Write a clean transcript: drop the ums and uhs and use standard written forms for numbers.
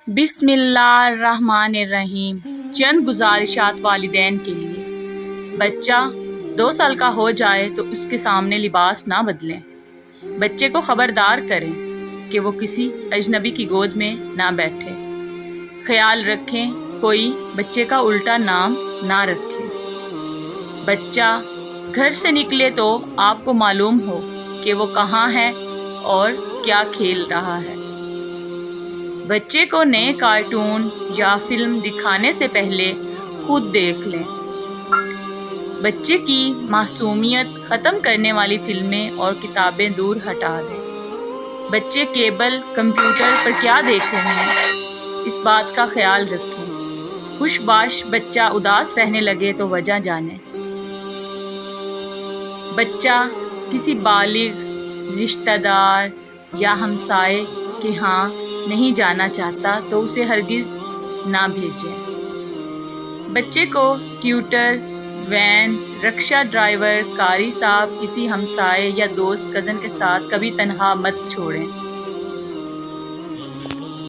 بسم اللہ الرحمن الرحیم۔ چند گزارشات والدین کے لیے۔ بچہ 2 سال کا ہو جائے تو اس کے سامنے لباس نہ بدلیں۔ بچے کو خبردار کریں کہ وہ کسی اجنبی کی گود میں نہ بیٹھے۔ خیال رکھیں کوئی بچے کا الٹا نام نہ رکھے۔ بچہ گھر سے نکلے تو آپ کو معلوم ہو کہ وہ کہاں ہے اور کیا کھیل رہا ہے۔ بچے کو نئے کارٹون یا فلم دکھانے سے پہلے خود دیکھ لیں۔ بچے کی معصومیت ختم کرنے والی فلمیں اور کتابیں دور ہٹا دیں۔ بچے کیبل کمپیوٹر پر کیا دیکھ رہے ہیں، اس بات کا خیال رکھیں۔ خوش باش بچہ اداس رہنے لگے تو وجہ جانیں۔ بچہ کسی بالغ رشتہ دار یا ہمسائے کے ہاں نہیں جانا چاہتا تو اسے ہرگز نہ بھیجیں۔ بچے کو ٹیوٹر، وین، رکشہ ڈرائیور، قاری صاحب، کسی ہمسائے یا دوست کزن کے ساتھ کبھی تنہا مت چھوڑیں۔